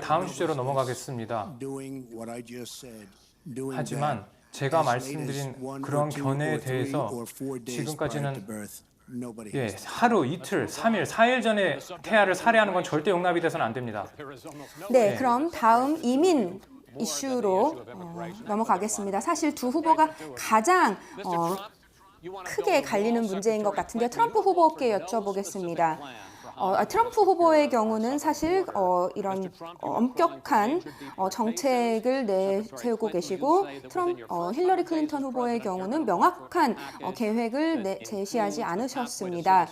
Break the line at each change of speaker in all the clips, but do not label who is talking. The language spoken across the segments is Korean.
다음 주제로 넘어가겠습니다. 하지만 제가 말씀드린 그런 견해에 대해서 지금까지는 하루, 이틀, 3일, 4일 전에 태아를 살해하는 건 절대 용납이 돼서는 안 됩니다.
네, 그럼 다음 이민 이슈로 넘어가겠습니다. 사실 두 후보가 가장 크게 갈리는 문제인 것 같은데 트럼프 후보께 여쭤보겠습니다. 트럼프 후보의 경우는 사실 이런 엄격한 정책을 내세우고 계시고 힐러리 클린턴 후보의 경우는 명확한 계획을 제시하지 않으셨습니다.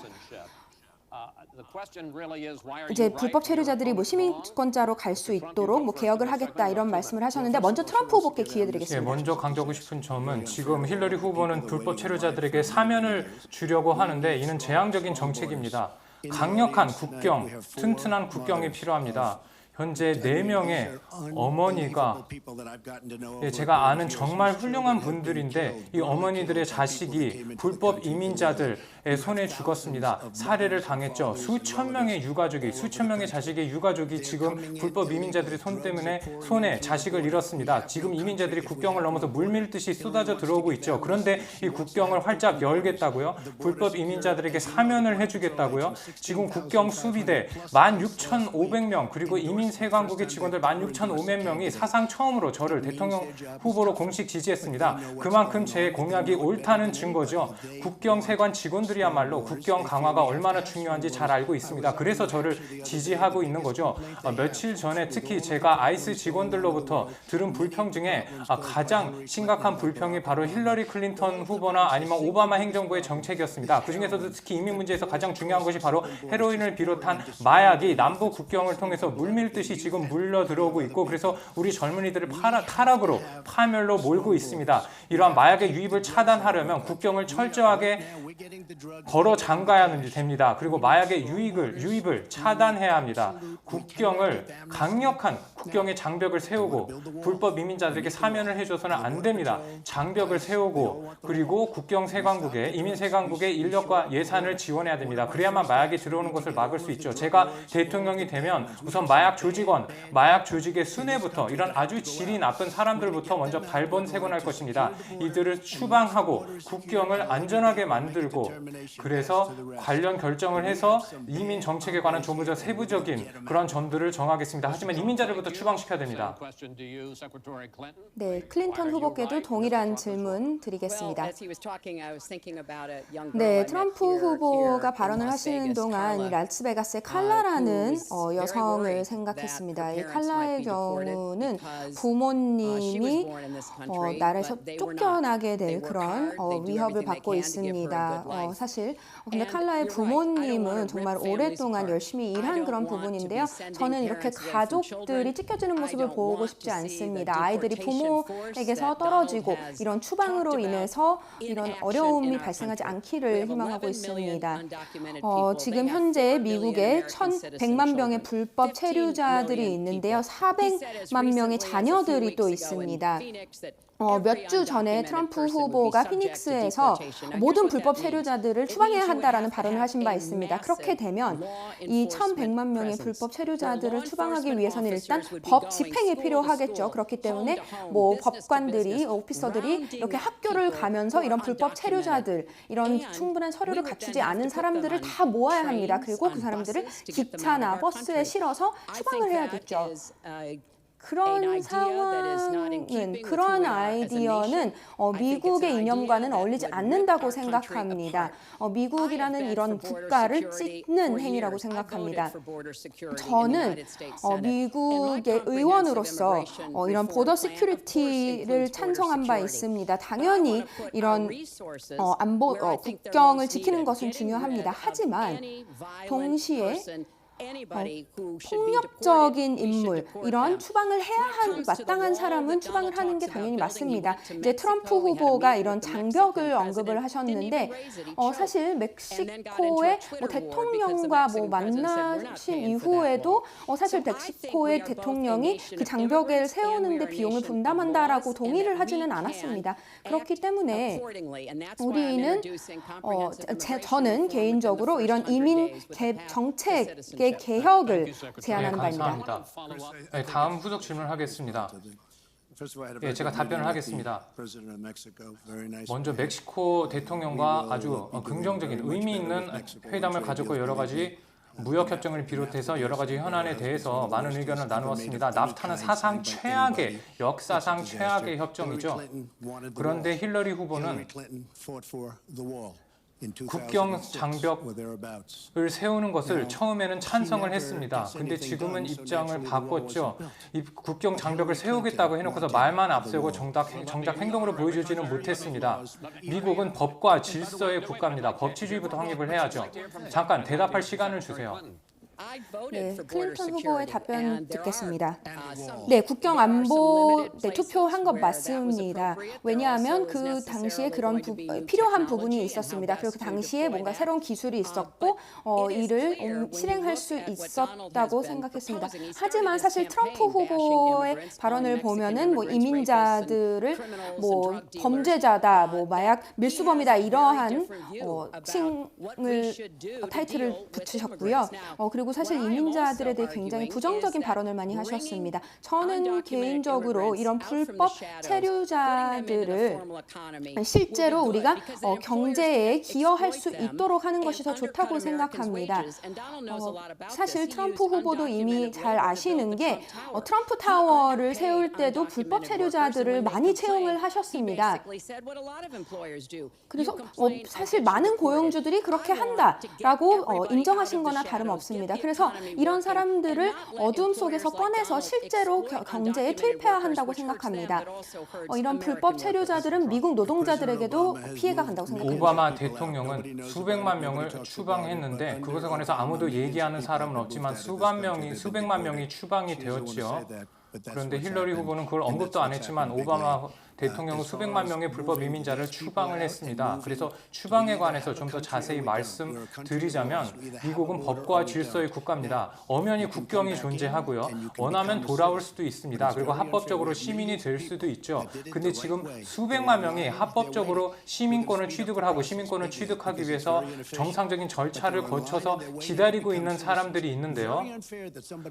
이제 불법 체류자들이 시민권자로 갈 수 있도록 개혁을 하겠다 이런 말씀을 하셨는데 먼저 트럼프 후보께 기회 드리겠습니다.
먼저 강조하고 싶은 점은 지금 힐러리 후보는 불법 체류자들에게 사면을 주려고 하는데 이는 재앙적인 정책입니다. 강력한 국경, 튼튼한 국경이 필요합니다. 현재 4명의 어머니가 제가 아는 정말 훌륭한 분들인데 이 어머니들의 자식이 불법 이민자들의 손에 죽었습니다. 살해를 당했죠. 수천 명의 유가족이, 수천 명의 자식의 유가족이 지금 불법 이민자들의 손에 자식을 잃었습니다. 지금 이민자들이 국경을 넘어서 물밀듯이 쏟아져 들어오고 있죠. 그런데 이 국경을 활짝 열겠다고요? 불법 이민자들에게 사면을 해주겠다고요? 지금 국경 수비대 16,500명 그리고 이민 세관국의 직원들 16,500명이 사상 처음으로 저를 대통령 후보로 공식 지지했습니다. 그만큼 제 공약이 옳다는 증거죠. 국경 세관 직원들이야말로 국경 강화가 얼마나 중요한지 잘 알고 있습니다. 그래서 저를 지지하고 있는 거죠. 며칠 전에 특히 제가 아이스 직원들로부터 들은 불평 중에 가장 심각한 불평이 바로 힐러리 클린턴 후보나 아니면 오바마 행정부의 정책이었습니다. 그중에서도 특히 이민 문제에서 가장 중요한 것이 바로 헤로인을 비롯한 마약이 남북 국경을 통해서 물밀듯이 지금 물러 들어오고 있고 그래서 우리 젊은이들을 타락으로 파멸로 몰고 있습니다. 이러한 마약의 유입을 차단하려면 국경을 철저하게 걸어 잠가야 됩니다. 그리고 마약의 유입을 차단해야 합니다. 국경을 강력한 국경의 장벽을 세우고 불법 이민자들에게 사면을 해줘서는 안 됩니다. 장벽을 세우고 그리고 국경 세관국에 이민 세관국의 인력과 예산을 지원해야 됩니다. 그래야만 마약이 들어오는 것을 막을 수 있죠. 제가 대통령이 되면 우선 마약 조직원, 마약 조직의 순회부터 이런 아주 질이 나쁜 사람들부터 먼저 발본색원할 것입니다. 이들을 추방하고 국경을 안전하게 만들고 그래서 관련 결정을 해서 이민 정책에 관한 좀 더 세부적인 그런 점들을 정하겠습니다. 하지만 이민자들부터 추방시켜야 됩니다.
네, 클린턴 후보께도 동일한 질문 드리겠습니다. 네, 트럼프 후보가 발언을 하시는 동안 라스베가스의 칼라라는 여성을 생각했습니다. 이 칼라의 경우는 부모님이 나라에서 쫓겨나게 될 그런 위협을 받고 있습니다. 사실 근데 칼라의 부모님은 정말 오랫동안 열심히 일한 그런 부분인데요. 저는 이렇게 가족들이 찢겨지는 모습을 보고 싶지 않습니다. 아이들이 부모에게서 떨어지고 이런 추방으로 인해서 이런 어려움이 발생하지 않기를 희망하고 있습니다. 지금 현재 미국에 1,100만 명의 불법 체류자들이 있는데요. 400만 명의 자녀들이 또 있습니다. 몇 주 전에 트럼프 후보가 피닉스에서 모든 불법 체류자들을 추방해야 한다라는 발언을 하신 바 있습니다. 그렇게 되면 이 1,100만 명의 불법 체류자들을 추방하기 위해서는 일단 법 집행이 필요하겠죠. 그렇기 때문에 법관들이, 오피서들이 이렇게 학교를 가면서 이런 불법 체류자들, 이런 충분한 서류를 갖추지 않은 사람들을 다 모아야 합니다. 그리고 그 사람들을 기차나 버스에 실어서 추방을 해야겠죠. 그런 상황은, 그런 아이디어는 미국의 이념과는 어울리지 않는다고 생각합니다. 미국이라는 이런 국가를 찢는 행위라고 생각합니다. 저는 미국의 의원으로서 이런 보더 시큐리티를 찬성한 바 있습니다. 당연히 이런 국경을 지키는 것은 중요합니다. 하지만 동시에 폭력적인 인물, 이런 추방을 해야 마땅한 사람은 추방을 하는 게 당연히 맞습니다. 이제 트럼프 후보가 이런 장벽을 언급을 하셨는데 사실 멕시코의 대통령과 만나신 이후에도 사실 멕시코의 대통령이 그 장벽을 세우는데 비용을 분담한다라고 동의를 하지는 않았습니다. 그렇기 때문에 우리는 저는 개인적으로 이런 이민 정책에 관계 개혁을 제안하는 바입니다.
감사합니다. 네, 다음 후속 질문하겠습니다. 예, 제가 답변을 하겠습니다. 먼저 멕시코 대통령과 아주 긍정적인 의미 있는 회담을 가졌고 여러 가지 무역 협정을 비롯해서 여러 가지 현안에 대해서 많은 의견을 나누었습니다. 나프타는 사상 최악의 역사상 최악의 협정이죠. 그런데 힐러리 후보는 국경 장벽을 세우는 것을 처음에는 찬성을 했습니다. 근데 지금은 입장을 바꿨죠. 이 국경 장벽을 세우겠다고 해놓고서 말만 앞세우고 정작 행동으로 보여주지는 못했습니다. 미국은 법과 질서의 국가입니다. 법치주의부터 확립을 해야죠. 잠깐 대답할 시간을 주세요.
네, 클린턴 후보의 답변 듣겠습니다. 네, 국경 안보 투표한 것 맞습니다. 왜냐하면 그 당시에 그런 필요한 부분이 있었습니다. 그리고 그 당시에 뭔가 새로운 기술이 있었고 이를 실행할 수 있었다고 생각했습니다. 하지만 사실 트럼프 후보의 발언을 보면은 뭐 이민자들을 뭐 범죄자다, 뭐 마약 밀수범이다 이러한 타이틀을 붙이셨고요. 그리고 사실 이민자들에 대해 굉장히 부정적인 발언을 많이 하셨습니다. 저는 개인적으로 이런 불법 체류자들을 실제로 우리가 경제에 기여할 수 있도록 하는 것이 더 좋다고 생각합니다. 사실 트럼프 후보도 이미 잘 아시는 게 트럼프 타워를 세울 때도 불법 체류자들을 많이 채용을 하셨습니다. 그래서 사실 많은 고용주들이 그렇게 한다라고 인정하신 거나 다름없습니다. 그래서 이런 사람들을 어둠 속에서 꺼내서 실제로 경제에 투입해야 한다고 생각합니다. 이런 불법 체류자들은 미국 노동자들에게도 피해가 간다고 생각합니다.
오바마 대통령은 수백만 명을 추방했는데 그것에 관해서 아무도 얘기하는 사람은 없지만 수백만 명이 추방이 되었지요. 그런데 힐러리 후보는 그걸 언급도 안 했지만 오바마 대통령은 수백만 명의 불법 이민자를 추방을 했습니다. 그래서 추방에 관해서 좀 더 자세히 말씀드리자면 미국은 법과 질서의 국가입니다. 엄연히 국경이 존재하고요. 원하면 돌아올 수도 있습니다. 그리고 합법적으로 시민이 될 수도 있죠. 근데 지금 수백만 명이 합법적으로 시민권을 취득을 하고 시민권을 취득하기 위해서 정상적인 절차를 거쳐서 기다리고 있는 사람들이 있는데요.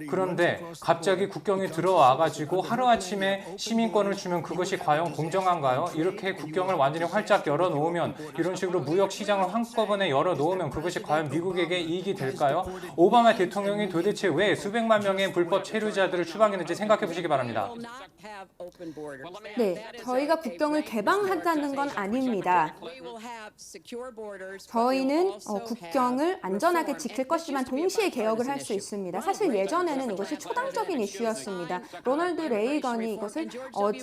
그런데 갑자기 국경에 들어와가지고 하루아침에 시민권을 주면 그것이 과연 공정한가요? 이렇게 국경을 완전히 활짝 열어놓으면 이런 식으로 무역 시장을 한꺼번에 열어놓으면 그것이 과연 미국에게 이익이 될까요? 오바마 대통령이 도대체 왜 수백만 명의 불법 체류자들을 추방했는지 생각해 보시기 바랍니다.
네, 저희가 국경을 개방한다는 건 아닙니다. 저희는 국경을 안전하게 지킬 것이지만 동시에 개혁을 할 수 있습니다. 사실 예전에는 이것이 초당적인 이슈였습니다. 로널드 레이건이 이것을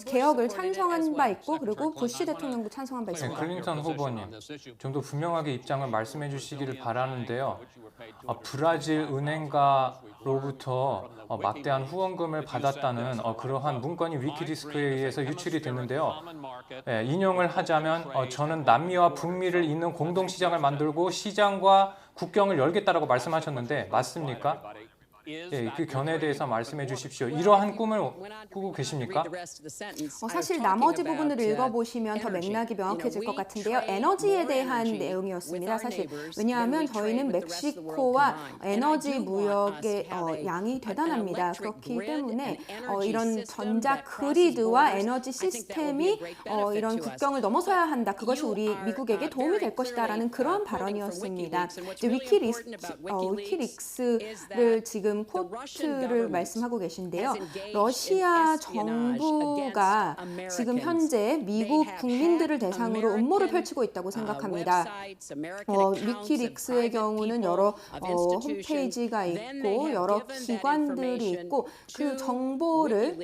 개혁을 찬성한 바 있고 그리고 부시 대통령도 찬성한 바 있습니다.
클린턴 후보님, 좀 더 분명하게 입장을 말씀해 주시기를 바라는데요. 브라질 은행가로부터 막대한 후원금을 받았다는 그러한 문건이 위키리스크에 의해서 유출이 됐는데요. 인용을 하자면 저는 남미와 북미를 잇는 공동시장을 만들고 시장과 국경을 열겠다라고 말씀하셨는데 맞습니까? 그 견해에 대해서 말씀해 주십시오. 이러한 꿈을 꾸고 계십니까?
사실 나머지 부분을 읽어보시면 더 맥락이 명확해질 것 같은데요. 에너지에 대한 내용이었습니다. 사실 왜냐하면 저희는 멕시코와 에너지 무역의 양이 대단합니다. 그렇기 때문에 이런 전자 그리드와 에너지 시스템이 이런 국경을 넘어서야 한다. 그것이 우리 미국에게 도움이 될 것이다라는 그런 발언이었습니다. 위키릭스를 지금 코트를 말씀하고 계신데요. 러시아 정부가 지금 현재 미국 국민들을 대상으로 음모를 펼치고 있다고 생각합니다. 위키릭스의 경우는 여러 홈페이지가 있고 여러 기관들이 있고 그 정보를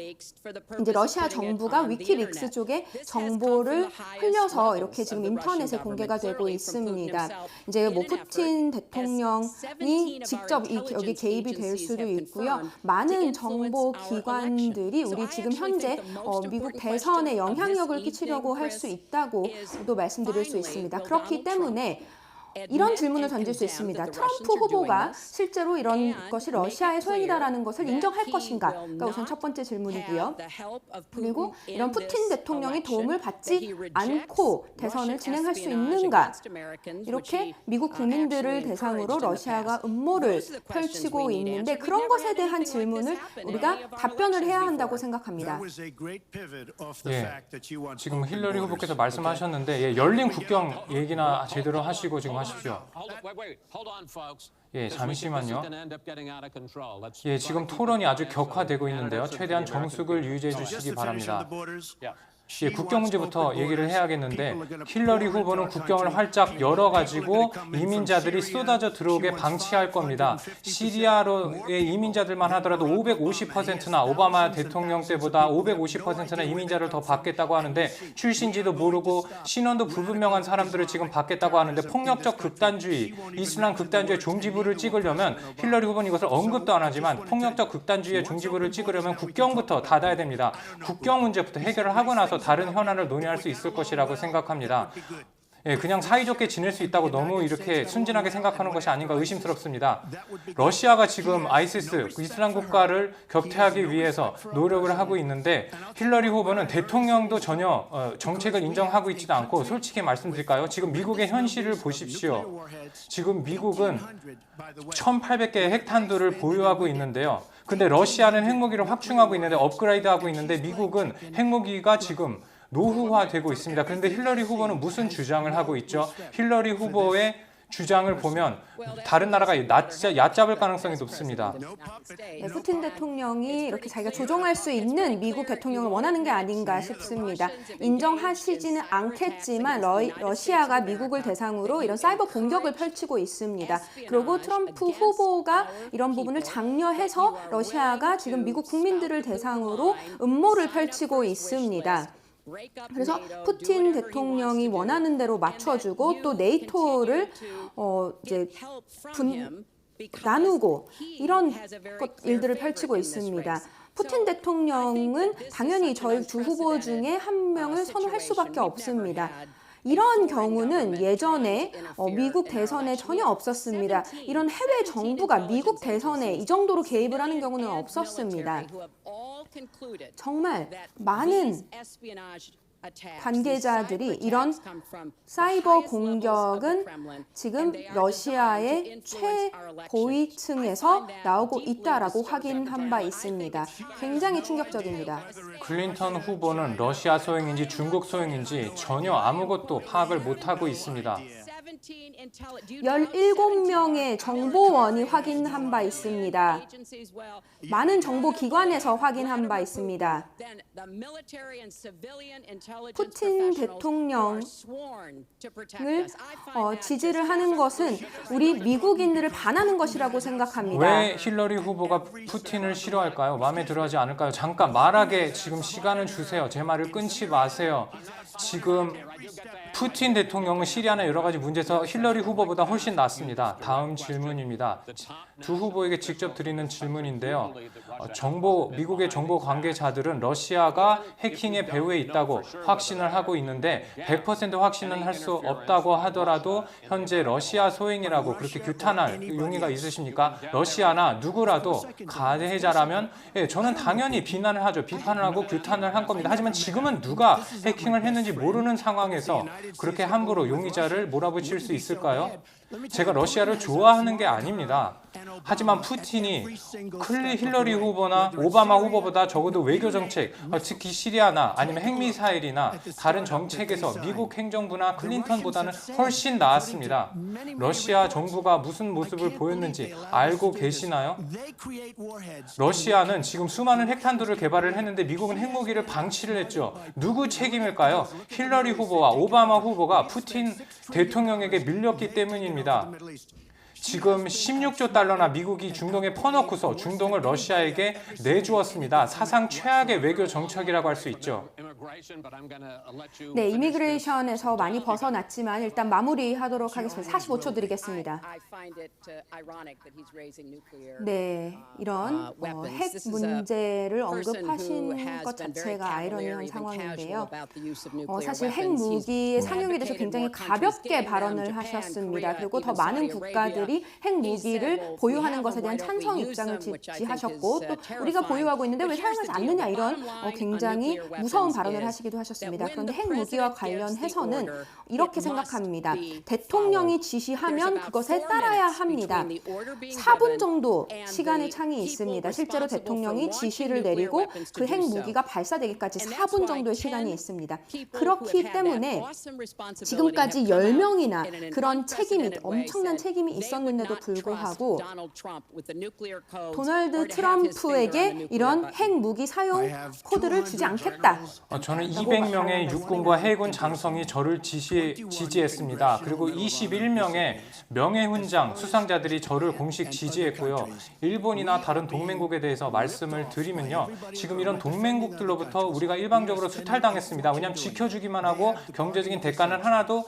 이제 러시아 정부가 위키릭스 쪽에 정보를 흘려서 이렇게 지금 인터넷에 공개가 되고 있습니다. 이제 뭐 푸틴 대통령이 직접 여기 개입이 될 수도 있고요. 많은 정보 기관들이 우리 지금 현재 미국 대선에 영향력을 끼치려고 할 수 있다고도 말씀드릴 수 있습니다. 그렇기 때문에 이런 질문을 던질 수 있습니다. 트럼프 후보가 실제로 이런 것이 러시아의 소행이다라는 것을 인정할 것인가? 가 우선 첫 번째 질문이고요. 그리고 이런 푸틴 대통령이 도움을 받지 않고 대선을 진행할 수 있는가? 이렇게 미국 국민들을 대상으로 러시아가 음모를 펼치고 있는데 그런 것에 대한 질문을 우리가 답변을 해야 한다고 생각합니다.
예, 지금 힐러리 후보께서 말씀하셨는데 예, 열린 국경 얘기나 제대로 하시고 지금 하십시오. 예, 잠시만요. 예, 지금 토론이 아주 격화되고 있는데요. 최대한 정숙을 유지해 주시기 바랍니다. 예, 국경 문제부터 얘기를 해야겠는데 힐러리 후보는 국경을 활짝 열어가지고 이민자들이 쏟아져 들어오게 방치할 겁니다. 시리아로의 이민자들만 하더라도 550%나 오바마 대통령 때보다 550%나 이민자를 더 받겠다고 하는데 출신지도 모르고 신원도 불분명한 사람들을 지금 받겠다고 하는데 폭력적 극단주의, 이슬람 극단주의 종지부를 찍으려면 힐러리 후보는 이것을 언급도 안 하지만 폭력적 극단주의의 종지부를 찍으려면 국경부터 닫아야 됩니다. 국경 문제부터 해결을 하고 나서 다른 현안을 논의할 수 있을 것이라고 생각합니다. 예, 그냥 사이좋게 지낼 수 있다고 너무 이렇게 순진하게 생각하는 것이 아닌가 의심스럽습니다. 러시아가 지금 아이시스, 이슬람 국가를 격퇴하기 위해서 노력을 하고 있는데 힐러리 후보는 대통령도 전혀 정책을 인정하고 있지도 않고 솔직히 말씀드릴까요? 지금 미국의 현실을 보십시오. 지금 미국은 1,800개의 핵탄두를 보유하고 있는데요. 근데 러시아는 핵무기를 확충하고 있는데 업그레이드하고 있는데 미국은 핵무기가 지금 노후화되고 있습니다. 그런데 힐러리 후보는 무슨 주장을 하고 있죠? 힐러리 후보의 주장을 보면 다른 나라가 얕잡을 가능성이 높습니다.
네, 푸틴 대통령이 이렇게 자기가 조종할 수 있는 미국 대통령을 원하는 게 아닌가 싶습니다. 인정하시지는 않겠지만 러시아가 미국을 대상으로 이런 사이버 공격을 펼치고 있습니다. 그리고 트럼프 후보가 이런 부분을 장려해서 러시아가 지금 미국 국민들을 대상으로 음모를 펼치고 있습니다. 그래서 푸틴 대통령이 원하는 대로 맞춰주고 또 네이토를 이제 나누고 이런 일들을 펼치고 있습니다. 푸틴 대통령은 당연히 저희 두 후보 중에 한 명을 선호할 수밖에 없습니다. 이런 경우는 예전에 미국 대선에 전혀 없었습니다. 이런 해외 정부가 미국 대선에 이 정도로 개입을 하는 경우는 없었습니다. 정말 많은 관계자들이 이런 사이버 공격은 지금 러시아의 최고위층에서 나오고 있다라고 확인한 바 있습니다. 굉장히 충격적입니다.
클린턴 후보는 러시아 소행인지 중국 소행인지 전혀 아무것도 파악을 못하고 있습니다.
17명의 정보원이 확인한 바 있습니다. 많은 정보기관에서 확인한 바 있습니다. 푸틴 대통령을 지지를 하는 것은 우리 미국인들을 반하는 것이라고 생각합니다.
왜 힐러리 후보가 푸틴을 싫어할까요? 마음에 들어하지 않을까요? 잠깐 말하게 지금 시간을 주세요. 제 말을 끊지 마세요. 지금 푸틴 대통령은 시리아나 여러 가지 문제에서 힐러리 후보보다 훨씬 낫습니다. 다음 질문입니다. 두 후보에게 직접 드리는 질문인데요. 미국의 정보 관계자들은 러시아가 해킹의 배후에 있다고 확신을 하고 있는데 100% 확신은 할 수 없다고 하더라도 현재 러시아 소행이라고 그렇게 규탄할 용의가 있으십니까? 러시아나 누구라도 가해자라면 저는 당연히 비난을 하죠. 비판을 하고 규탄을 한 겁니다. 하지만 지금은 누가 해킹을 했는지 모르는 상황에서 그렇게 함부로 용의자를 몰아붙일 수 있을까요? 제가 러시아를 좋아하는 게 아닙니다. 하지만 푸틴이 힐러리 후보나 오바마 후보보다 적어도 외교 정책, 특히 시리아나 아니면 핵미사일이나 다른 정책에서 미국 행정부나 클린턴보다는 훨씬 나았습니다. 러시아 정부가 무슨 모습을 보였는지 알고 계시나요? 러시아는 지금 수많은 핵탄두를 개발을 했는데 미국은 핵무기를 방치를 했죠. 누구 책임일까요? 힐러리 후보와 오바마 후보가 푸틴 대통령에게 밀렸기 때문입니다. 지금 16조 달러나 미국이 중동에 퍼넣고서 중동을 러시아에게 내주었습니다. 사상 최악의 외교 정책이라고 할 수 있죠.
네, 이미그레이션에서 많이 벗어났지만 일단 마무리하도록 하겠습니다. 45초 드리겠습니다. 네, 이런 핵 문제를 언급하신 것 자체가 아이러니한 상황인데요. 사실 핵 무기의 상용에 대해서 굉장히 가볍게 발언을 하셨습니다. 그리고 더 많은 국가들이 핵 무기를 보유하는 것에 대한 찬성 입장을 지지하셨고 또 우리가 보유하고 있는데 왜 사용하지 않느냐 이런 굉장히 무서운 발언을 하시기도 하셨습니다. 그런데 핵 무기와 관련해서는 이렇게 생각합니다. 대통령이 지시하면 그것에 따라야 합니다. 4분 정도 시간의 창이 있습니다. 실제로 대통령이 지시를 내리고 그 핵 무기가 발사되기까지 4분 정도의 시간이 있습니다. 그렇기 때문에 지금까지 10명이나 그런 책임이 엄청난 책임이 있었는데도 불구하고 도널드 트럼프에게 이런 핵 무기 사용 코드를 주지 않겠다.
저는 200명의 육군과 해군 장성이 저를 지지했습니다. 그리고 21명의 명예훈장 수상자들이 저를 공식 지지했고요. 일본이나 다른 동맹국에 대해서 말씀을 드리면요. 지금 이런 동맹국들로부터 우리가 일방적으로 수탈당했습니다. 왜냐하면 지켜주기만 하고 경제적인 대가는 하나도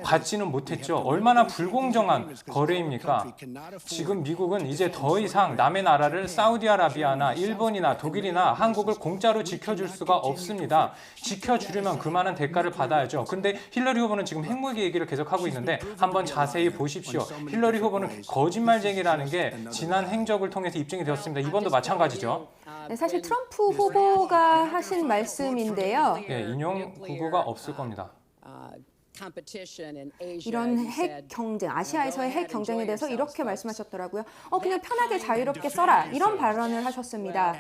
받지는 못했죠. 얼마나 불공정한 거래입니까? 지금 미국은 이제 더 이상 남의 나라를 사우디아라비아나 일본이나 독일이나 한국을 공짜로 지켜줄 수가 없습니다. 지켜주려면 그 많은 대가를 받아야죠. 근데 힐러리 후보는 지금 핵무기 얘기를 계속하고 있는데 한번 자세히 보십시오. 힐러리 후보는 거짓말쟁이라는 게 지난 행적을 통해서 입증이 되었습니다. 이번도 마찬가지죠.
네, 사실 트럼프 후보가 하신 말씀인데요.
인용 구구가 없을 겁니다.
이런 핵 경쟁, 아시아에서의 핵 경쟁에 대해서 이렇게 말씀하셨더라고요. 그냥 편하게 자유롭게 써라. 이런 발언을 하셨습니다.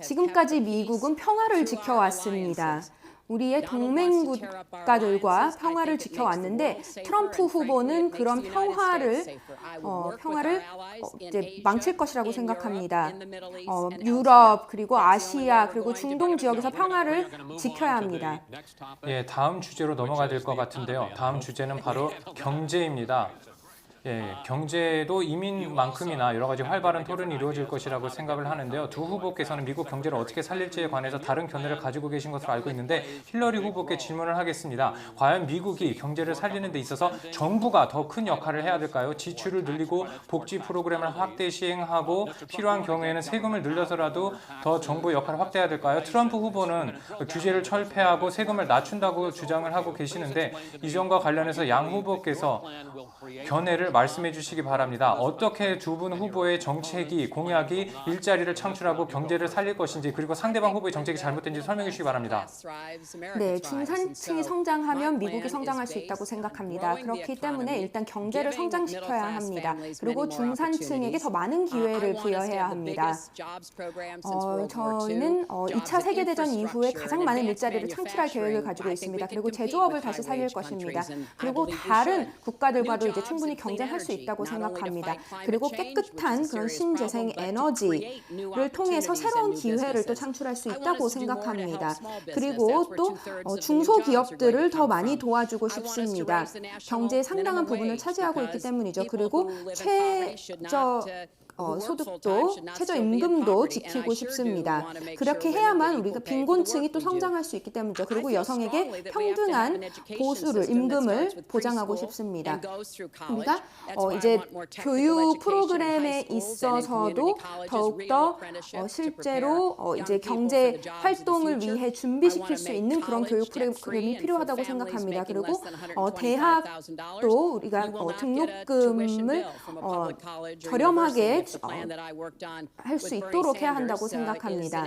지금까지 미국은 평화를 지켜왔습니다. 우리의 동맹 국가들과 평화를 지켜왔는데 트럼프 후보는 그런 평화를 이제 망칠 것이라고 생각합니다. 유럽 그리고 아시아 그리고 중동 지역에서 평화를 지켜야 합니다.
다음 주제로 넘어가야 될 것 같은데요. 다음 주제는 바로 경제입니다. 경제도 이민만큼이나 여러 가지 활발한 토론이 이루어질 것이라고 생각을 하는데요. 두 후보께서는 미국 경제를 어떻게 살릴지에 관해서 다른 견해를 가지고 계신 것으로 알고 있는데 힐러리 후보께 질문을 하겠습니다. 과연 미국이 경제를 살리는 데 있어서 정부가 더 큰 역할을 해야 될까요? 지출을 늘리고 복지 프로그램을 확대 시행하고 필요한 경우에는 세금을 늘려서라도 더 정부 역할을 확대해야 될까요? 트럼프 후보는 규제를 철폐하고 세금을 낮춘다고 주장을 하고 계시는데 이 점과 관련해서 양 후보께서 견해를 말씀해 주시기 바랍니다. 어떻게 두 분 후보의 정책이, 공약이 일자리를 창출하고 경제를 살릴 것인지 그리고 상대방 후보의 정책이 잘못된지 설명해 주시기 바랍니다.
네, 중산층이 성장하면 미국이 성장할 수 있다고 생각합니다. 그렇기 때문에 일단 경제를 성장시켜야 합니다. 그리고 중산층에게 더 많은 기회를 부여해야 합니다. 저희는 2차 세계대전 이후에 가장 많은 일자리를 창출할 계획을 가지고 있습니다. 그리고 제조업을 다시 살릴 것입니다. 그리고 다른 국가들과도 이제 충분히 경쟁할 수 있다고 생각합니다. 그리고 깨끗한 그런 신재생 에너지를 통해서 새로운 기회를 또 창출할 수 있다고 생각합니다. 그리고 또 중소기업들을 더 많이 도와주고 싶습니다. 경제의 상당한 부분을 차지하고 있기 때문이죠. 그리고 소득도, 최저임금도 지키고 싶습니다. 그렇게 해야만 우리가 빈곤층이 또 성장할 수 있기 때문이죠. 그리고 여성에게 평등한 보수를, 임금을 보장하고 싶습니다. 우리가 이제 교육 프로그램에 있어서도 더욱더 실제로 이제 경제 활동을 위해 준비시킬 수 있는 그런 교육 프로그램이 필요하다고 생각합니다. 그리고 대학도 우리가 등록금을 저렴하게 할 수 있도록 해야 한다고 생각합니다.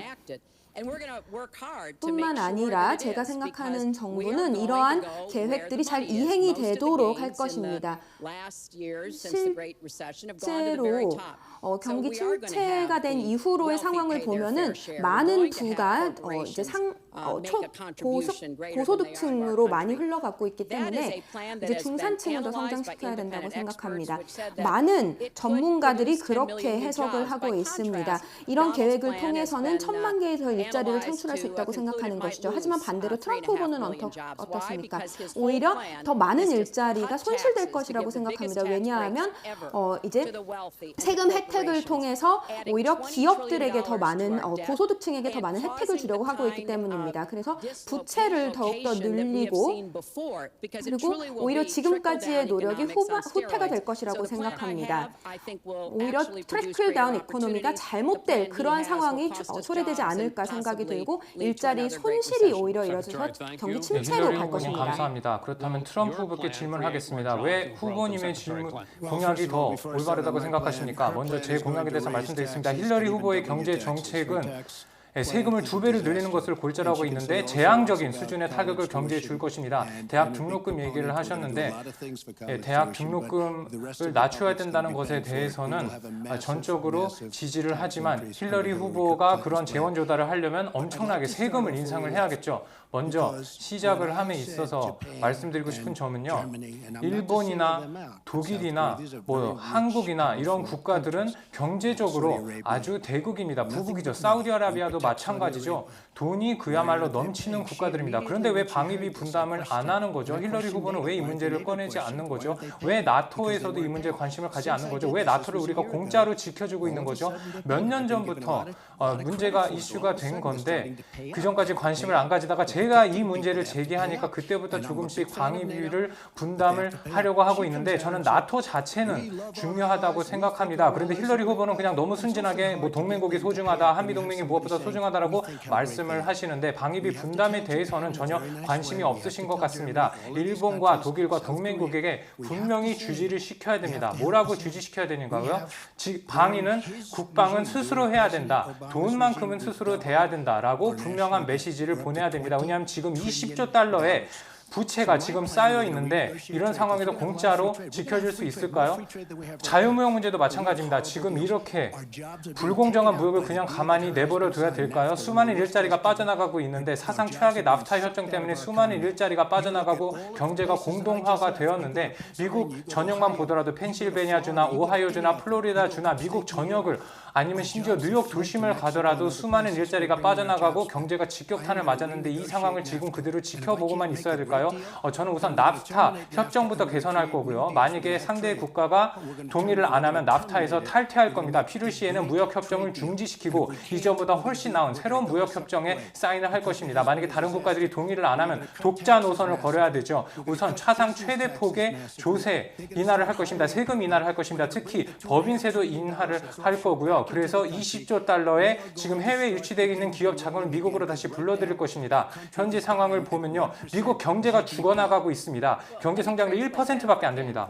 뿐만 아니라 제가 생각하는 정부는 이러한 계획들이 잘 이행이 되도록 할 것입니다. 실제로 경기 침체가 된 이후로의 상황을 보면은 많은 부가 이제 고소득층으로 많이 흘러가고 있기 때문에 이제 중산층을 더 성장시켜야 된다고 생각합니다. 많은 전문가들이 그렇게 해석을 하고 있습니다. 이런 계획을 통해서는 1,000만 개의 더 일자리를 창출할 수 있다고 생각하는 것이죠. 하지만 반대로 트럼프 후보는 어떻습니까? 오히려 더 많은 일자리가 손실될 것이라고 생각합니다. 왜냐하면 이제 세금 혜택을 통해서 오히려 기업들에게 더 많은 고소득층에게 더 많은 혜택을 주려고 하고 있기 때문입니다. 그래서 부채를 더욱더 늘리고 그리고 오히려 지금까지의 노력이 후퇴가 될 것이라고 생각합니다. 오히려 트리클 다운 이코노미가 잘못될 그러한 상황이 초래되지 않을까 생각이 들고 일자리 손실이 오히려 이뤄져서 경기 침체로 갈 것입니다.
감사합니다. 그렇다면 트럼프 후보께 질문하겠습니다. 왜 후보님의 공약이 더 올바르다고 생각하십니까? 먼저 제 공약에 대해서 말씀드리겠습니다. 힐러리 후보의 경제 정책은 세금을 2배를 늘리는 것을 골자라고 있는데 재앙적인 수준의 타격을 경제에 줄 것입니다. 대학 등록금 얘기를 하셨는데 대학 등록금을 낮춰야 된다는 것에 대해서는 전적으로 지지를 하지만 힐러리 후보가 그런 재원 조달을 하려면 엄청나게 세금을 인상을 해야겠죠. 먼저 시작을 함에 있어서 말씀드리고 싶은 점은요. 일본이나 독일이나 한국이나 이런 국가들은 경제적으로 아주 대국입니다. 부국이죠. 사우디아라비아도 마찬가지죠. 돈이 그야말로 넘치는 국가들입니다. 그런데 왜 방위비 분담을 안 하는 거죠? 힐러리 후보는 왜 이 문제를 꺼내지 않는 거죠? 왜 나토에서도 이 문제에 관심을 가지 않는 거죠? 왜 나토를 우리가 공짜로 지켜주고 있는 거죠? 몇 년 전부터 문제가 이슈가 된 건데 그 전까지 관심을 안 가지다가 제가 이 문제를 제기하니까 그때부터 조금씩 방위비를 분담을 하려고 하고 있는데 저는 나토 자체는 중요하다고 생각합니다. 그런데 힐러리 후보는 그냥 너무 순진하게 동맹국이 소중하다, 한미동맹이 무엇보다 소중하다라고 말씀을 하시는데 방위비 분담에 대해서는 전혀 관심이 없으신 것 같습니다. 일본과 독일과 동맹국에게 분명히 주지를 시켜야 됩니다. 뭐라고 주지시켜야 되는가요? 방위는 국방은 스스로 해야 된다. 돈만큼은 스스로 대야 된다라고 분명한 메시지를 보내야 됩니다. 왜냐하면 지금 20조 달러의 부채가 지금 쌓여 있는데 이런 상황에서 공짜로 지켜줄 수 있을까요? 자유무역 문제도 마찬가지입니다. 지금 이렇게 불공정한 무역을 그냥 가만히 내버려 둬야 될까요? 수많은 일자리가 빠져나가고 있는데 사상 최악의 나프타 협정 때문에 수많은 일자리가 빠져나가고 경제가 공동화가 되었는데 미국 전역만 보더라도 펜실베니아주나 오하이오주나 플로리다주나 미국 전역을 아니면 심지어 뉴욕 도심을 가더라도 수많은 일자리가 빠져나가고 경제가 직격탄을 맞았는데 이 상황을 지금 그대로 지켜보고만 있어야 될까요? 저는 우선 나프타 협정부터 개선할 거고요. 만약에 상대 국가가 동의를 안 하면 나프타에서 탈퇴할 겁니다. 필요시에는 무역협정을 중지시키고 이전보다 훨씬 나은 새로운 무역협정에 사인을 할 것입니다. 만약에 다른 국가들이 동의를 안 하면 독자 노선을 걸어야 되죠. 우선 사상 최대 폭의 조세 인하를 할 것입니다. 세금 인하를 할 것입니다. 특히 법인세도 인하를 할 거고요. 그래서 20조 달러의 지금 해외에 유치되어 있는 기업 자금을 미국으로 다시 불러들일 것입니다. 현재 상황을 보면요. 미국 경제가 죽어나가고 있습니다. 경제 성장률 1%밖에 안 됩니다.